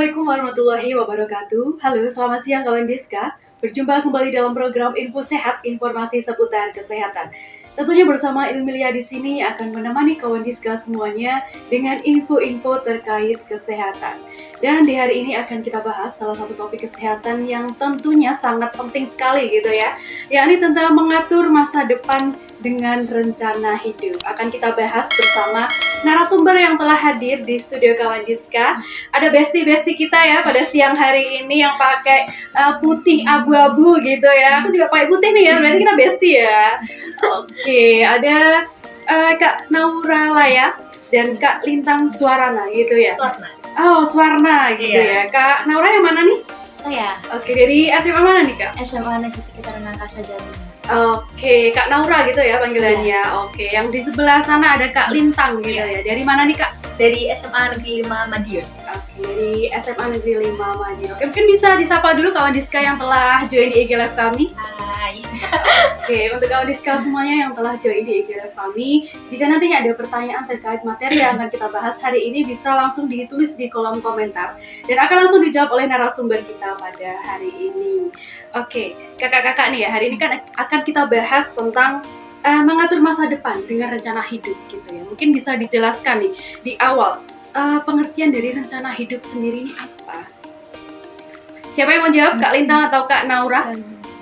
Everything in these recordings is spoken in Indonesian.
Assalamualaikum warahmatullahi wabarakatuh. Halo, selamat siang kawan Diska. Berjumpa kembali dalam program Info Sehat, informasi seputar kesehatan. Tentunya bersama Ilmilia di sini akan menemani kawan Diska semuanya dengan info-info terkait kesehatan. Dan di hari ini akan kita bahas salah satu topik kesehatan yang tentunya sangat penting sekali gitu ya, yakni tentang mengatur masa depan dengan rencana hidup. Akan kita bahas bersama narasumber yang telah hadir di studio kawan Diska. Ada besti-besti kita ya pada siang hari ini yang pakai putih abu-abu gitu ya. Aku juga pakai putih nih ya, berarti kita besti ya. Oke, ada Kak Naura Laya dan Kak Lintang Suarana gitu ya. Suarna. Oh, Suarna gitu ya. Kak Naura yang mana nih? Saya Oke, dari SMA mana nih Kak? SMA Negeri Sekitaran Angkasa Jatim. Oke, Kak Naura gitu ya panggilannya. Oke, yang di sebelah sana ada Kak Lintang gitu ya. Dari mana nih Kak? Dari SMA Negeri 5 Madiun. Oke, dari SMA Negeri 5 Madiun. Oke, mungkin bisa disapa dulu kawan Diska yang telah join di IG Live kami. Hai. Oke, untuk kawan Diska semuanya yang telah join di IG Live kami, jika nantinya ada pertanyaan terkait materi yang akan kita bahas hari ini, bisa langsung ditulis di kolom komentar dan akan langsung dijawab oleh narasumber kita pada hari ini. Oke, kakak-kakak nih ya, hari ini kan akan kita bahas tentang mengatur masa depan dengan rencana hidup gitu ya. Mungkin bisa dijelaskan nih di awal, pengertian dari rencana hidup sendiri ini apa? Siapa yang mau jawab, Kak Lintang atau Kak Naura?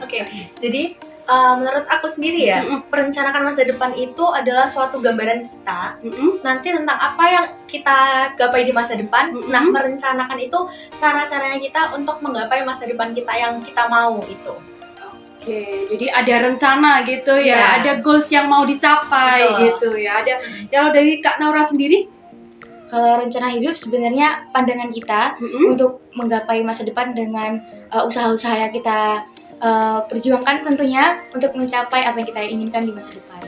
Oke, jadi menurut aku sendiri ya, merencanakan masa depan itu adalah suatu gambaran kita nanti tentang apa yang kita gapai di masa depan. Nah, merencanakan itu cara-caranya kita untuk menggapai masa depan kita yang kita mau itu. Oke, jadi ada rencana gitu ya, Iya. ada goals yang mau dicapai. Betul. Gitu ya. Ada. Kalau dari Kak Naura sendiri? Kalau rencana hidup sebenarnya pandangan kita untuk menggapai masa depan dengan usaha-usaha yang kita perjuangkan tentunya untuk mencapai apa yang kita inginkan di masa depan.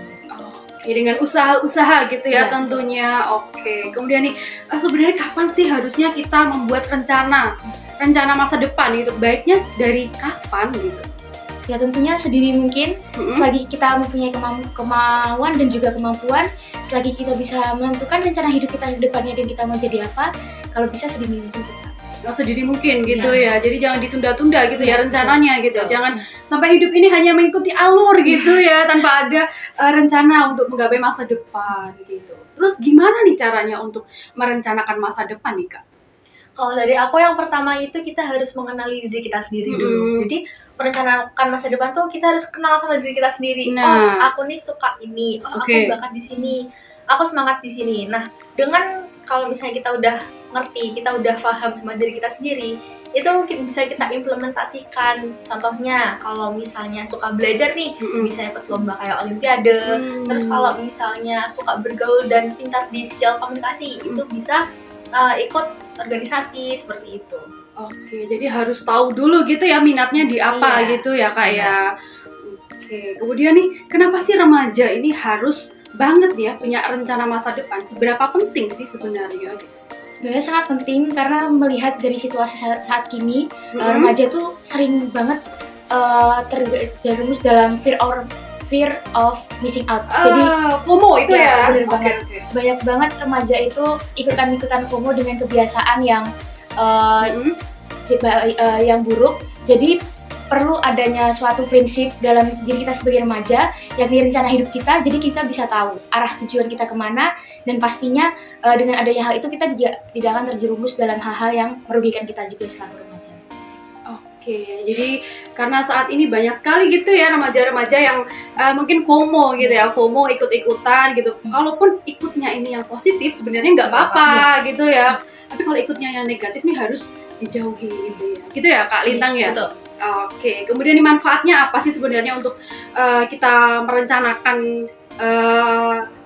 Oke, dengan usaha-usaha gitu ya, Iya, tentunya. Oke, kemudian nih sebenarnya kapan sih harusnya kita membuat rencana masa depan gitu? Baiknya dari kapan gitu? Ya tentunya sedini mungkin, selagi kita mempunyai kemauan dan juga kemampuan, selagi kita bisa menentukan rencana hidup kita ke depannya dan kita mau jadi apa, kalau bisa sedini mungkin kita. Sedini mungkin gitu ya, jadi jangan ditunda-tunda gitu ya rencananya gitu. Betul. Jangan sampai hidup ini hanya mengikuti alur gitu ya, tanpa ada rencana untuk menggapai masa depan gitu. Terus gimana nih caranya untuk merencanakan masa depan nih Kak? Kalau dari aku yang pertama itu kita harus mengenali diri kita sendiri dulu. Jadi merencanakan masa depan tuh kita harus kenal sama diri kita sendiri. Nah. Oh, aku nih suka ini. Oh, aku bakat di sini. Aku semangat di sini. Nah, dengan kalau misalnya kita udah ngerti, kita udah paham sama diri kita sendiri, itu bisa kita implementasikan. Contohnya, kalau misalnya suka belajar nih, bisa ikut lomba kayak olimpiade. Terus kalau misalnya suka bergaul dan pintar di skill komunikasi, itu bisa ikut organisasi seperti itu. Oke, jadi harus tahu dulu gitu ya minatnya di apa gitu ya Kak ya. Oke, kemudian nih kenapa sih remaja ini harus banget ya punya rencana masa depan? Seberapa penting sih sebenarnya? Sebenarnya sangat penting karena melihat dari situasi saat kini, remaja tuh sering banget terjerumus dalam fear of missing out. Jadi FOMO itu ya. Bener banget. Banyak banget remaja itu ikutan FOMO dengan kebiasaan yang yang buruk. Jadi perlu adanya suatu prinsip dalam diri kita sebagai remaja, yakni rencana hidup kita. Jadi kita bisa tahu arah tujuan kita kemana, dan pastinya dengan adanya hal itu kita tidak akan terjerumus dalam hal-hal yang merugikan kita juga selaku remaja. Oke, jadi karena saat ini banyak sekali gitu ya remaja-remaja yang mungkin FOMO gitu ya, FOMO ikut-ikutan gitu. Kalaupun ikutnya ini yang positif sebenarnya nggak apa-apa gitu ya. Tapi kalau ikutnya yang negatif nih harus dijauhi gitu ya. Gitu ya Kak Lintang ya? Betul. Oke, kemudian nih manfaatnya apa sih sebenarnya untuk kita merencanakan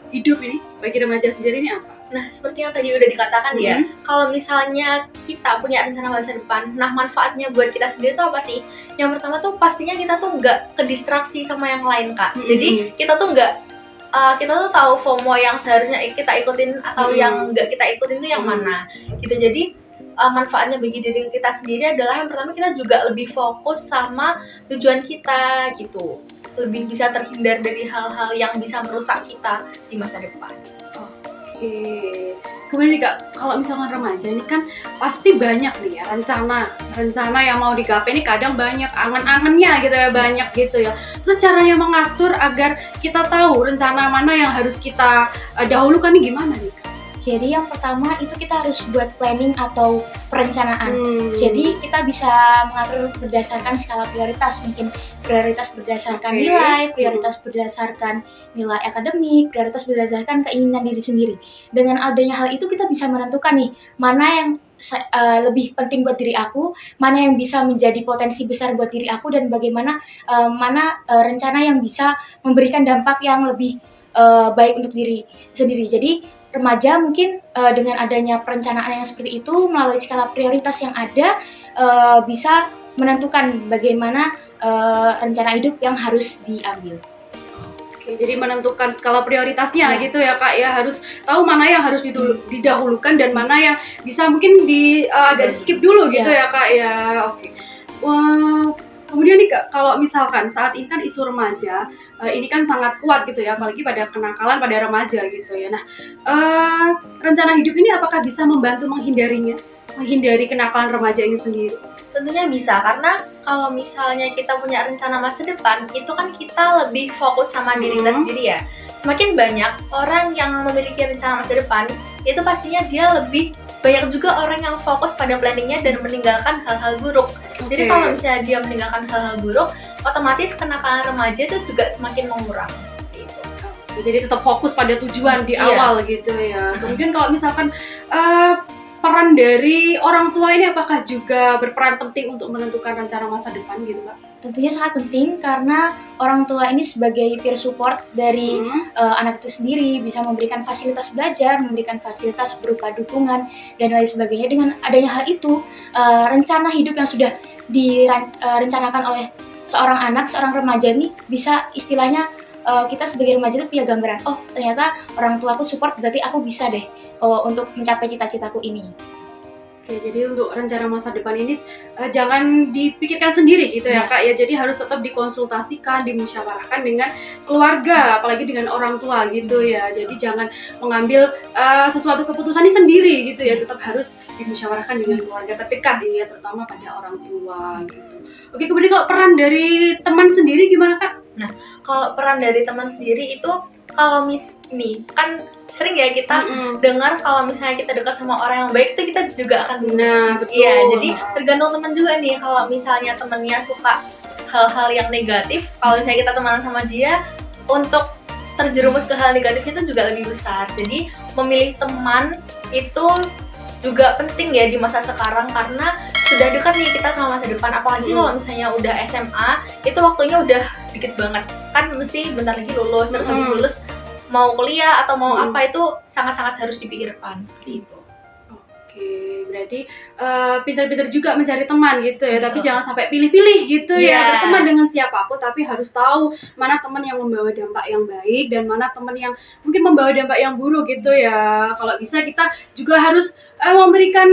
hidup ini bagi remaja sendiri ini apa? Nah, seperti yang tadi udah dikatakan ya, kalau misalnya kita punya rencana masa depan, nah manfaatnya buat kita sendiri tuh apa sih? Yang pertama tuh pastinya kita tuh nggak kedistraksi sama yang lain Kak. Jadi kita tuh tahu FOMO yang seharusnya kita ikutin atau yang nggak kita ikutin tuh yang mana gitu. Jadi manfaatnya bagi diri kita sendiri adalah yang pertama kita juga lebih fokus sama tujuan kita gitu, lebih bisa terhindar dari hal-hal yang bisa merusak kita di masa depan. Oke. Kemudian nih Kak, kalau misalkan remaja ini kan pasti banyak nih ya rencana yang mau digapai ini kadang banyak angan-angannya gitu ya, banyak gitu ya. Terus caranya mengatur agar kita tahu rencana mana yang harus kita dahulukan nih gimana nih Kak? Jadi yang pertama itu kita harus buat planning atau perencanaan. Jadi kita bisa mengatur berdasarkan skala prioritas, mungkin prioritas berdasarkan Oke. nilai, prioritas berdasarkan nilai akademik, prioritas berdasarkan keinginan diri sendiri. Dengan adanya hal itu kita bisa menentukan nih mana yang lebih penting buat diri aku, mana yang bisa menjadi potensi besar buat diri aku, dan bagaimana mana rencana yang bisa memberikan dampak yang lebih baik untuk diri sendiri. Jadi remaja mungkin dengan adanya perencanaan yang seperti itu melalui skala prioritas yang ada bisa menentukan bagaimana rencana hidup yang harus diambil. Oke, jadi menentukan skala prioritasnya Ya. gitu ya Kak ya, harus tahu mana yang harus didahulukan dan mana yang bisa mungkin agak di skip dulu gitu ya Kak ya. Oke. Wah, kemudian nih Kak, kalau misalkan saat ini kan isu remaja ini kan sangat kuat gitu ya, apalagi pada kenakalan pada remaja gitu ya. Nah, rencana hidup ini apakah bisa membantu menghindari kenakalan remaja ini sendiri? Tentunya bisa, karena kalau misalnya kita punya rencana masa depan, itu kan kita lebih fokus sama diri kita sendiri ya. Semakin banyak orang yang memiliki rencana masa depan, itu pastinya dia lebih banyak juga orang yang fokus pada planningnya dan meninggalkan hal-hal buruk. Jadi kalau misalnya dia meninggalkan hal-hal buruk, otomatis kenakalan remaja itu juga semakin mengurang. Gitu. Jadi tetap fokus pada tujuan di awal gitu ya. Kemudian kalau misalkan peran dari orang tua ini apakah juga berperan penting untuk menentukan rencana masa depan gitu Kak? Tentunya sangat penting karena orang tua ini sebagai peer support dari anak itu sendiri, bisa memberikan fasilitas belajar, memberikan fasilitas berupa dukungan dan lain sebagainya. Dengan adanya hal itu, rencana hidup yang sudah direncanakan oleh seorang anak, seorang remaja ini bisa istilahnya kita sebagai remaja itu punya gambaran, oh ternyata orang tuaku support, berarti aku bisa deh untuk mencapai cita-citaku ini. Oke, jadi untuk rencana masa depan ini jangan dipikirkan sendiri gitu ya Kak ya. Jadi harus tetap dikonsultasikan, dimusyawarahkan dengan keluarga, apalagi dengan orang tua gitu ya. Jadi jangan mengambil sesuatu keputusan ini sendiri gitu ya. Tetap harus dimusyawarahkan dengan keluarga terdekat ya, terutama pada orang tua gitu. Oke, kemudian kalau peran dari teman sendiri gimana Kak? Nah, kalau peran dari teman sendiri itu kalau nih kan sering ya kita dengar kalau misalnya kita dekat sama orang yang baik itu kita juga akan betul. Iya, jadi tergantung teman juga nih. Kalau misalnya temannya suka hal-hal yang negatif, kalau misalnya kita temenan sama dia, untuk terjerumus ke hal negatif itu juga lebih besar. Jadi memilih teman itu juga penting ya di masa sekarang karena sudah dekat nih kita sama masa depan. Apalagi kalau misalnya udah SMA, itu waktunya udah dikit banget. Kan mesti bentar lagi lulus, terus habis lulus mau kuliah atau mau apa itu sangat-sangat harus dipikirkan seperti itu. Oke, berarti pintar-pintar juga mencari teman gitu ya, tapi jangan sampai pilih-pilih gitu ya. Berteman dengan siapapun, tapi harus tahu mana teman yang membawa dampak yang baik dan mana teman yang mungkin membawa dampak yang buruk gitu ya. Kalau bisa kita juga harus memberikan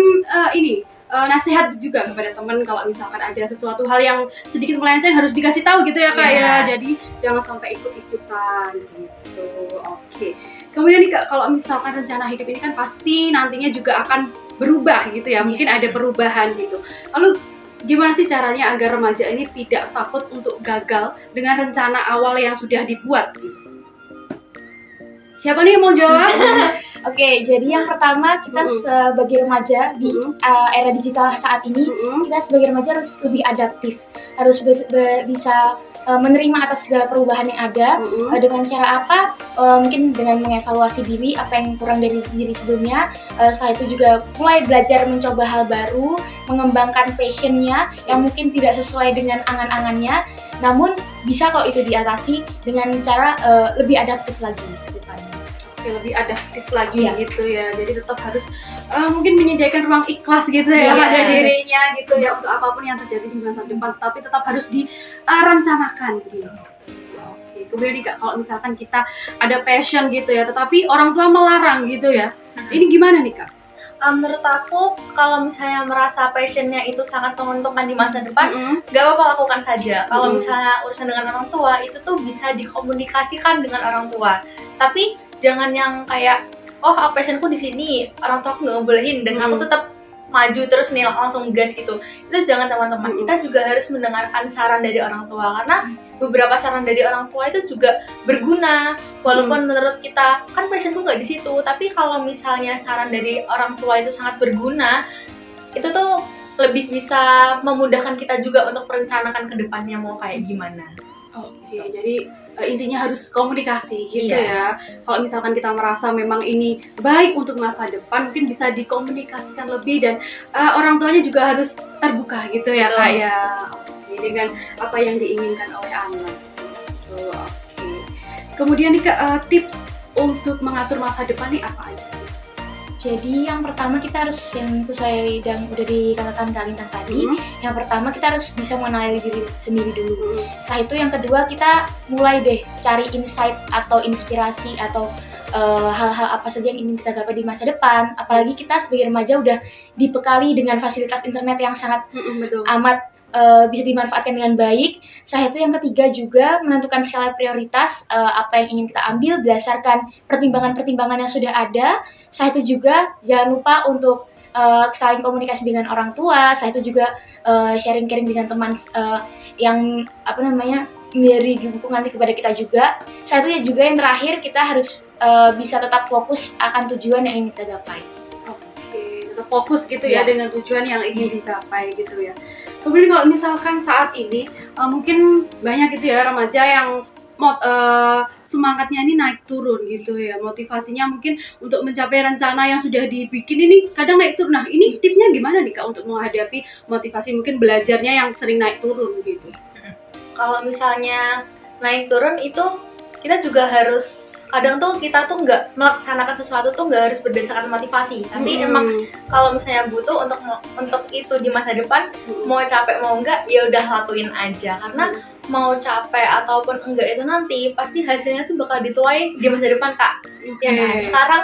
nasihat juga kepada teman kalau misalkan ada sesuatu hal yang sedikit melenceng harus dikasih tahu gitu ya Kak ya. Jadi jangan sampai ikut-ikutan gitu. Oke. Kemudian nih Kak, kalau misalkan rencana hidup ini kan pasti nantinya juga akan berubah gitu ya. Mungkin ada perubahan gitu. Lalu gimana sih caranya agar remaja ini tidak takut untuk gagal dengan rencana awal yang sudah dibuat gitu? Siapa nih yang mau jawab? Oke, jadi yang pertama kita sebagai remaja di era digital saat ini, kita sebagai remaja harus lebih adaptif, harus bisa menerima atas segala perubahan yang ada. Dengan cara apa? Mungkin dengan mengevaluasi diri, apa yang kurang dari diri sebelumnya. Setelah itu juga mulai belajar mencoba hal baru, mengembangkan passionnya yang mungkin tidak sesuai dengan angan-angannya, namun bisa kok itu diatasi dengan cara lebih adaptif lagi. Lebih adaptif lagi gitu ya. Jadi tetap harus mungkin menyediakan ruang ikhlas gitu ya pada dirinya gitu ya untuk apapun yang terjadi di masa depan, tapi tetap harus direncanakan gitu. Oke, kemudian nih Kak, kalau misalkan kita ada passion gitu ya, tetapi orang tua melarang gitu ya, ini gimana nih Kak? Menurut aku kalau misalnya merasa passionnya itu sangat menguntungkan di masa depan, gak apa-apa lakukan saja. Kalau misalnya urusan dengan orang tua itu tuh bisa dikomunikasikan dengan orang tua, tapi jangan yang kayak oh passionku di sini, orang tua aku nggak ngebolehin dan kamu tetap maju terus nih langsung gas gitu. Itu jangan teman-teman. Kita juga harus mendengarkan saran dari orang tua karena beberapa saran dari orang tua itu juga berguna. Walaupun menurut kita kan passionku nggak di situ, tapi kalau misalnya saran dari orang tua itu sangat berguna, itu tuh lebih bisa memudahkan kita juga untuk merencanakan ke depannya mau kayak gimana. Oke, jadi intinya harus komunikasi gitu Iya. ya. Kalau misalkan kita merasa memang ini baik untuk masa depan, mungkin bisa dikomunikasikan lebih dan orang tuanya juga harus terbuka gitu ya Betul. Kak ya. Oke, dengan apa yang diinginkan oleh anak. Gitu, oke. Kemudian nih Kak, tips untuk mengatur masa depan nih apa aja sih? Jadi yang pertama kita harus yang sesuai dan udah dikatakan Kak Lintang tadi. Yang pertama kita harus bisa mengenali diri sendiri dulu. Setelah itu yang kedua kita mulai deh cari insight atau inspirasi atau hal-hal apa saja yang ingin kita gapai di masa depan. Apalagi kita sebagai remaja udah dibekali dengan fasilitas internet yang sangat Betul. amat bisa dimanfaatkan dengan baik. Setelah itu yang ketiga juga menentukan skala prioritas apa yang ingin kita ambil berdasarkan pertimbangan-pertimbangan yang sudah ada. Setelah itu juga jangan lupa untuk saling komunikasi dengan orang tua. Setelah itu juga sharing-sharing dengan teman yang memberi dukungan kepada kita juga. Setelah itu ya juga yang terakhir kita harus bisa tetap fokus akan tujuan yang ingin kita gapai. Oke, tetap fokus gitu ya Iya. dengan tujuan yang ingin dicapai gitu ya. Kemudian kalau misalkan saat ini mungkin banyak gitu ya remaja yang semangatnya ini naik turun gitu ya, motivasinya mungkin untuk mencapai rencana yang sudah dibikin ini kadang naik turun. Nah ini tipsnya gimana nih Kak untuk menghadapi motivasi mungkin belajarnya yang sering naik turun gitu? Kalau misalnya naik turun itu kita juga harus kadang tuh kita tuh nggak melaksanakan sesuatu tuh nggak harus berdasarkan motivasi, tapi emang kalau misalnya butuh untuk itu di masa depan mau capek mau enggak ya udah lakuin aja karena mau capek ataupun enggak itu nanti pasti hasilnya tuh bakal dituai di masa depan Kak. Ya kan? Sekarang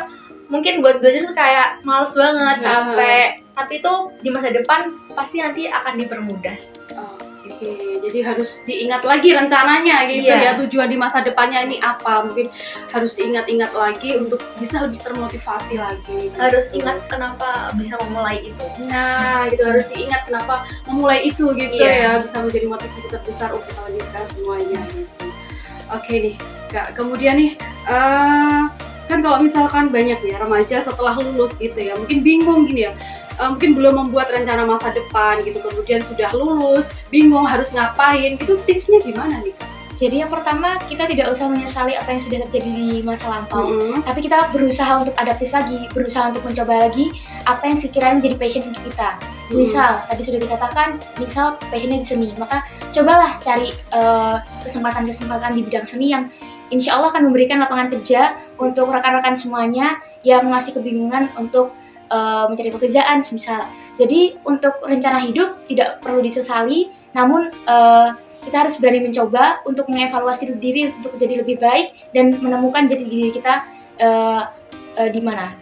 mungkin buat belajar tuh kayak males banget, capek, tapi tuh di masa depan pasti nanti akan dipermudah. Oke, jadi harus diingat lagi rencananya gitu ya, tujuan di masa depannya ini apa, mungkin harus diingat-ingat lagi untuk bisa lebih termotivasi lagi gitu. Harus ingat kenapa bisa memulai itu. Nah gitu, harus diingat kenapa memulai itu gitu ya, bisa menjadi motivasi terbesar untuk kita semuanya gitu. Oke nih Kak, kemudian nih kan kalau misalkan banyak ya remaja setelah lulus gitu ya, mungkin bingung gini ya, mungkin belum membuat rencana masa depan gitu, kemudian sudah lulus, bingung harus ngapain gitu, tipsnya gimana nih Kak? Jadi yang pertama kita tidak usah menyesali apa yang sudah terjadi di masa lampau, tapi kita berusaha untuk adaptif lagi, berusaha untuk mencoba lagi apa yang sekiranya menjadi passion untuk kita. Misal tadi sudah dikatakan, misal passionnya di seni, maka cobalah cari kesempatan-kesempatan di bidang seni yang insya Allah akan memberikan lapangan kerja untuk rekan-rekan semuanya yang masih kebingungan untuk mencari pekerjaan misal. Jadi untuk rencana hidup tidak perlu disesali, namun kita harus berani mencoba untuk mengevaluasi diri untuk jadi lebih baik dan menemukan jati diri kita di mana.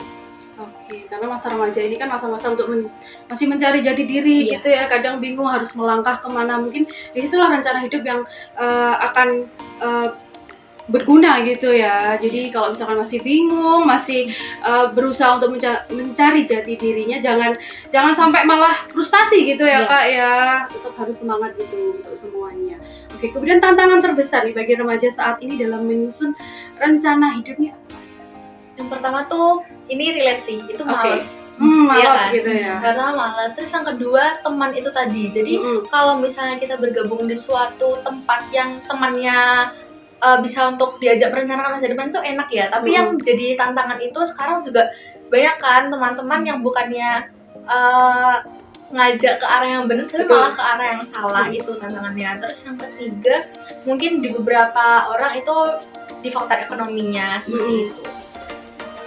Oke, karena masa remaja ini kan masa-masa untuk masih mencari jati diri gitu ya, kadang bingung harus melangkah kemana, mungkin disitulah rencana hidup yang akan berguna gitu ya. Jadi kalau misalkan masih bingung, masih berusaha untuk mencari jati dirinya, jangan sampai malah frustasi gitu ya Kak ya. Tetap harus semangat gitu untuk semuanya. Oke, kemudian tantangan terbesar nih bagi remaja saat ini dalam menyusun rencana hidupnya apa? Yang pertama tuh ini relate sih, itu males. Malas gitu ya. Karena malas. Terus yang kedua teman itu tadi. Jadi kalau misalnya kita bergabung di suatu tempat yang temannya bisa untuk diajak merencanakan masa depan itu enak ya, tapi yang jadi tantangan itu sekarang juga banyak kan teman-teman yang bukannya ngajak ke arah yang benar tapi malah ke arah yang salah, itu tantangannya. Terus yang ketiga mungkin di beberapa orang itu di faktor ekonominya seperti itu.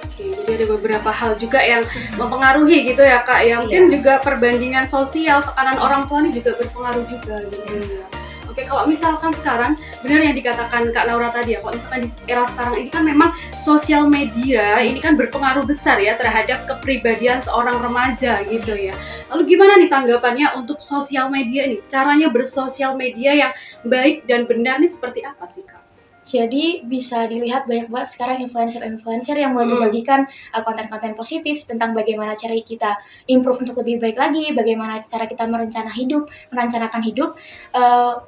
Oke, jadi ada beberapa hal juga yang mempengaruhi gitu ya Kak ya, mungkin juga perbandingan sosial, tekanan orang tua ini juga berpengaruh juga gitu ya. Oke, kalau misalkan sekarang benar yang dikatakan Kak Naura tadi ya, kalau misalkan di era sekarang ini kan memang sosial media ini kan berpengaruh besar ya terhadap kepribadian seorang remaja gitu ya. Lalu gimana nih tanggapannya untuk sosial media nih? Caranya bersosial media yang baik dan benar nih seperti apa sih Kak? Jadi bisa dilihat banyak banget sekarang influencer-influencer yang mulai membagikan konten-konten positif tentang bagaimana cara kita improve untuk lebih baik lagi, bagaimana cara kita merencanakan hidup.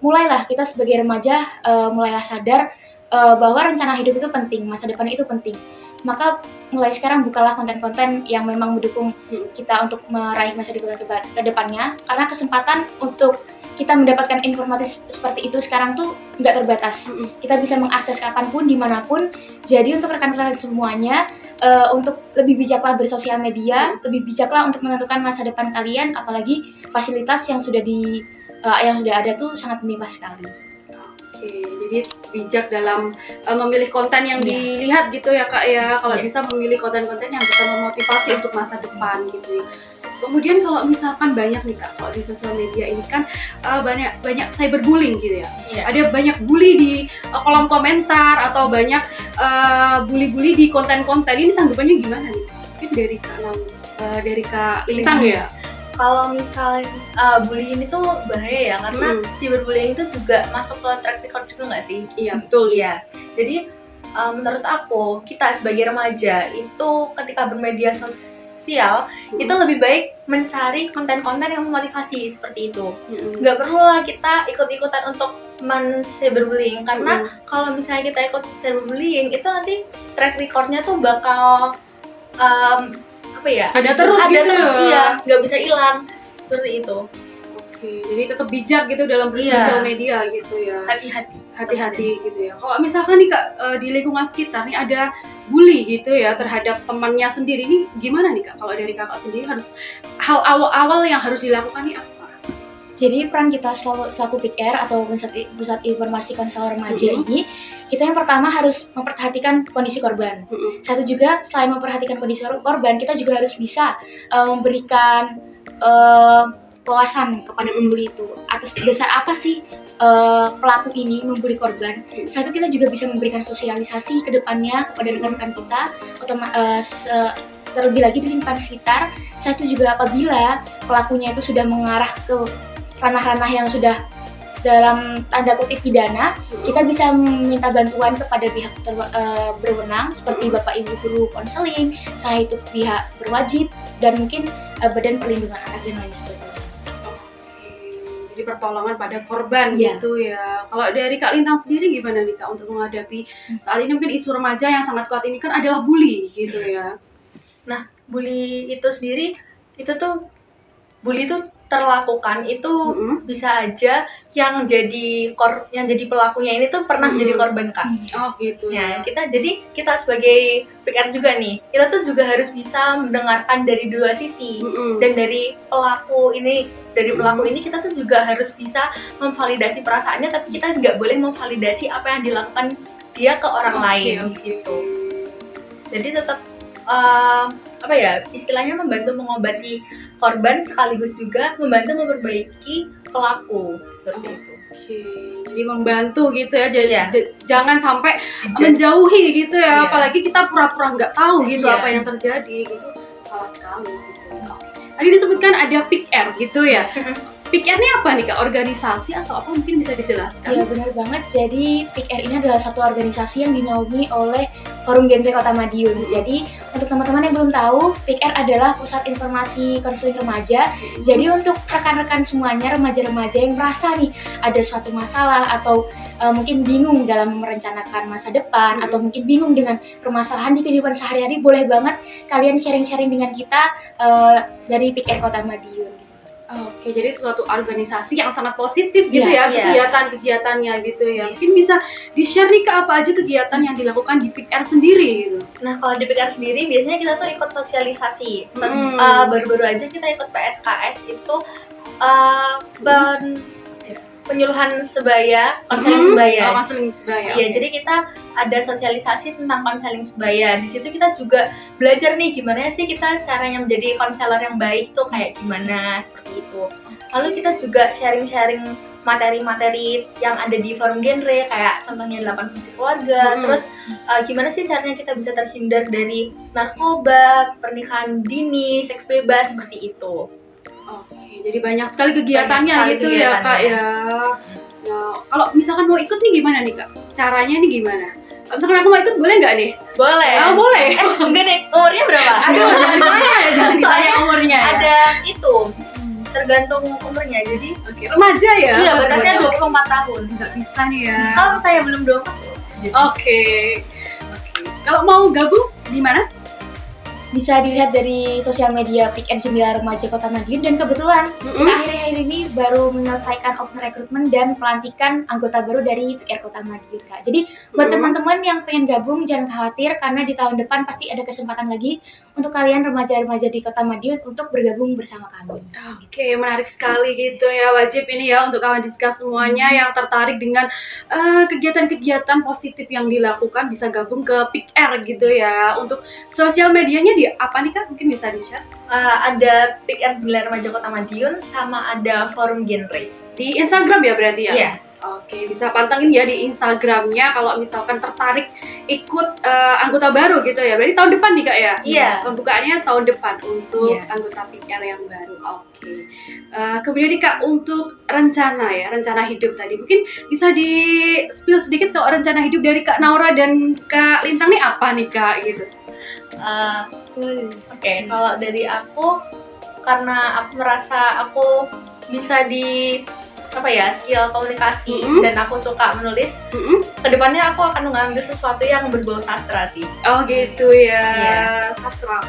Mulailah kita sebagai remaja mulailah sadar bahwa rencana hidup itu penting, masa depan itu penting. Maka mulai sekarang bukalah konten-konten yang memang mendukung kita untuk meraih masa depan ke depannya, karena kesempatan untuk kita mendapatkan informasi seperti itu sekarang tuh nggak terbatas. Kita bisa mengakses kapanpun, dimanapun. Jadi untuk rekan-rekan semuanya, untuk lebih bijaklah bersosial media, lebih bijaklah untuk menentukan masa depan kalian, apalagi fasilitas yang sudah ada tuh sangat melimpah sekali. Oke, jadi bijak dalam memilih konten yang dilihat gitu ya Kak ya. Kalau bisa memilih konten-konten yang bisa memotivasi untuk masa depan gitu ya. Kemudian kalau misalkan banyak nih Kak, kalau di sosial media ini kan banyak cyberbullying gitu ya. Ada banyak bully di kolom komentar atau banyak bully-bully di konten-konten. Ini tanggapannya gimana nih? Mungkin dari Kak Lintang ya. Kalau misalnya bullying itu bahaya ya, karena cyberbullying itu juga masuk ke track record juga nggak sih? Iya, betul. Iya. Jadi menurut aku, kita sebagai remaja itu ketika bermedia sosial itu lebih baik mencari konten-konten yang memotivasi seperti itu. Nggak perlu lah kita ikut-ikutan untuk men-cyberbullying, karena kalau misalnya kita ikut cyberbullying itu nanti track recordnya tuh bakal ada terus ya, nggak bisa hilang seperti itu. Oke, jadi tetap bijak gitu dalam bersosial media gitu ya. Hati-hati gitu ya. Kalau misalkan nih Kak di lingkungan sekitar nih ada bully gitu ya terhadap temannya sendiri, ini gimana nih Kak? Kalau dari Kakak sendiri harus hal awal yang harus dilakukan nih apa? Jadi peran kita selaku PR atau pusat informasi konselor remaja ini, kita yang pertama harus memperhatikan kondisi korban. Satu juga, selain memperhatikan kondisi korban, kita juga harus bisa memberikan wawasan kepada pembuli itu atas dasar apa sih pelaku ini membuli korban. Satu, kita juga bisa memberikan sosialisasi ke depannya kepada rekan-rekan kita, terlebih lagi di lingkungan sekitar. Satu juga, apabila pelakunya itu sudah mengarah ke ranah-ranah yang sudah dalam tanda kutip pidana, kita bisa meminta bantuan kepada pihak berwenang seperti Bapak Ibu guru konseling, saya itu pihak berwajib, dan mungkin Badan Perlindungan Anak dan lain sebagainya. Jadi pertolongan pada korban gitu ya. Kalau dari Kak Lintang sendiri gimana nih Kak untuk menghadapi saat ini mungkin isu remaja yang sangat kuat ini kan adalah bully gitu ya. Nah, bully itu sendiri bully itu terlakukan itu bisa aja yang jadi pelakunya ini tuh pernah jadi korban Kak. Oh gitu ya. Kita sebagai PR juga nih, kita tuh juga harus bisa mendengarkan dari dua sisi. Dan dari pelaku ini kita tuh juga harus bisa memvalidasi perasaannya, tapi kita nggak boleh memvalidasi apa yang dilakukan dia ke orang lain gitu. Jadi tetap istilahnya membantu mengobati korban sekaligus juga membantu memperbaiki pelaku seperti itu. Oke, jadi membantu gitu ya, jangan sampai menjauhi gitu ya, apalagi kita pura-pura nggak tahu gitu apa yang terjadi gitu, salah sekali gitu ya. Tadi disebutkan ada PR gitu ya. PR ini apa nih Kak? Organisasi atau apa, mungkin bisa dijelaskan? Iya benar banget, jadi PR ini adalah satu organisasi yang dinaungi oleh Forum Genre Kota Madiun. Jadi untuk teman-teman yang belum tahu, PR adalah Pusat Informasi Konseling Remaja. Jadi untuk rekan-rekan semuanya, remaja-remaja yang merasa nih ada suatu masalah atau mungkin bingung dalam merencanakan masa depan atau mungkin bingung dengan permasalahan di kehidupan sehari-hari, boleh banget kalian sharing-sharing dengan kita dari PR Kota Madiun. Oke, jadi suatu organisasi yang sangat positif gitu kegiatan-kegiatannya gitu ya. Mungkin bisa di-share nih Kak, apa aja kegiatan yang dilakukan di PR sendiri gitu. Nah, kalau di PR sendiri biasanya kita tuh ikut sosialisasi. Baru-baru aja kita ikut PSKS itu penyuluhan sebaya, konseling sebaya. Konseling sebaya. Iya, jadi kita ada sosialisasi tentang konseling sebaya. Di situ kita juga belajar nih gimana sih kita caranya menjadi konselor yang baik tuh kayak gimana, seperti itu. Lalu kita juga sharing-sharing materi-materi yang ada di forum genre, kayak contohnya 8 fungsi keluarga. Terus gimana sih caranya kita bisa terhindar dari narkoba, pernikahan dini, seks bebas, seperti itu. Oke, jadi banyak sekali kegiatannya gitu ya Kak ya. Nah, kalau misalkan mau ikut nih gimana nih Kak? caranya ini gimana? Misalkan aku mau ikut boleh nggak nih? Boleh. Oh, boleh. Enggak nih, umurnya berapa? Aduh, jangan ditanya ya, jangan ditanya Soalnya umurnya ya. Ada itu, tergantung umurnya. Jadi Oke, remaja ya? iya, batasnya Remaja. 24 tahun. Nggak bisa nih ya. Kalau misalnya belum 24, gitu. Oke. Kalau mau gabung di mana? Bisa dilihat dari sosial media Pick and Jendela Remaja Kota Madiun, dan kebetulan kita akhir-akhir ini baru menyelesaikan open rekrutmen dan pelantikan anggota baru dari PR Kota Madiun, Kak. Jadi buat teman-teman yang pengen gabung jangan khawatir, karena di tahun depan pasti ada kesempatan lagi untuk kalian remaja-remaja di Kota Madiun untuk bergabung bersama kami. Oke, menarik sekali gitu ya. Wajib ini ya untuk kawan diskus semuanya yang tertarik dengan kegiatan-kegiatan positif yang dilakukan bisa gabung ke PR gitu ya. Untuk sosial medianya di apa nih Kak? Mungkin bisa di-share? Ada Pick and Jendela Remaja Kota Madiun sama ada forum genre. Di Instagram ya berarti ya? Iya. Oke, bisa pantengin ya di Instagramnya kalau misalkan tertarik ikut anggota baru gitu ya. Berarti tahun depan nih Kak ya? Iya. Pembukaannya tahun depan untuk Iya. anggota PR yang baru. Oke. Kemudian nih Kak, untuk rencana hidup tadi. Mungkin bisa di-spill sedikit kalau rencana hidup dari Kak Naura dan Kak Lintang nih apa nih Kak gitu? Oke, kalau dari aku, karena aku merasa aku bisa di skill komunikasi dan aku suka menulis, kedepannya aku akan mengambil sesuatu yang berbau sastra sih. Oh gitu ya, Iya. sastra.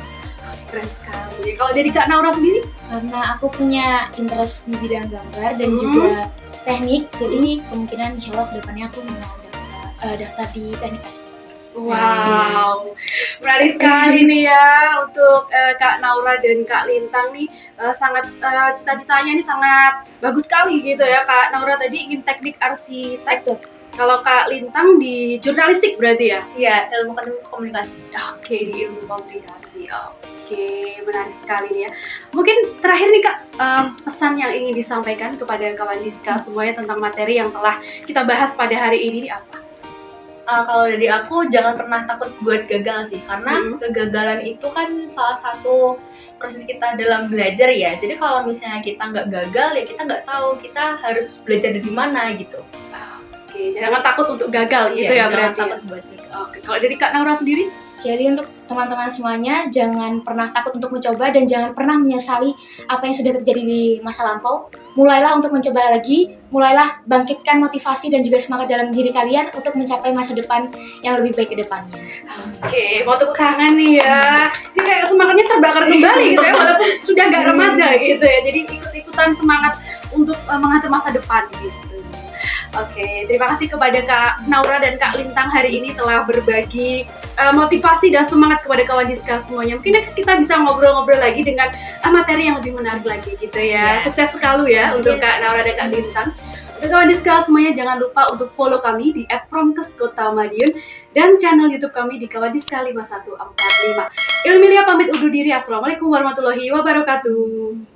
Keren sekali. Kalau dari Kak Naura sendiri? Karena aku punya interest di bidang gambar dan juga teknik, jadi kemungkinan insya Allah kedepannya aku mau daftar di teknik arsitektur. Wow, menarik sekali nih ya untuk Kak Naura dan Kak Lintang nih, sangat cita-citanya nih sangat bagus sekali gitu ya. Kak Naura tadi ingin teknik arsitektur, kalau Kak Lintang di jurnalistik berarti ya? Iya, ilmu komunikasi. Oke, di ilmu komunikasi. Oke, menarik sekali nih ya. Mungkin terakhir nih Kak, pesan yang ingin disampaikan kepada kawan Diska semuanya tentang materi yang telah kita bahas pada hari ini nih apa? Kalau dari aku, jangan pernah takut buat gagal sih, karena kegagalan itu kan salah satu proses kita dalam belajar ya. Jadi kalau misalnya kita nggak gagal ya kita nggak tahu kita harus belajar dari mana gitu. Oke, jangan takut untuk gagal gitu ya jangan berarti. takut buat gagal. Oke, kalau dari Kak Naura sendiri? Jadi untuk teman-teman semuanya, jangan pernah takut untuk mencoba dan jangan pernah menyesali apa yang sudah terjadi di masa lampau. Mulailah untuk mencoba lagi, mulailah bangkitkan motivasi dan juga semangat dalam diri kalian untuk mencapai masa depan yang lebih baik ke depannya. Oke, mau tepuk tangan nih ya. Ini kayak semangatnya terbakar kembali gitu ya, walaupun sudah nggak remaja gitu ya. Jadi ikut-ikutan semangat untuk mengatur masa depan gitu. Oke, terima kasih kepada Kak Naura dan Kak Lintang hari ini telah berbagi motivasi dan semangat kepada kawan Diska semuanya. Mungkin next kita bisa ngobrol-ngobrol lagi dengan materi yang lebih menarik lagi gitu ya. Sukses sekali ya untuk Kak Naura dan Kak Lintang. Untuk kawan Diska semuanya jangan lupa untuk follow kami di @promkes Kota Madiun dan channel YouTube kami di Kawan Diska 5145. Ilmilia pamit undur diri. Assalamualaikum warahmatullahi wabarakatuh.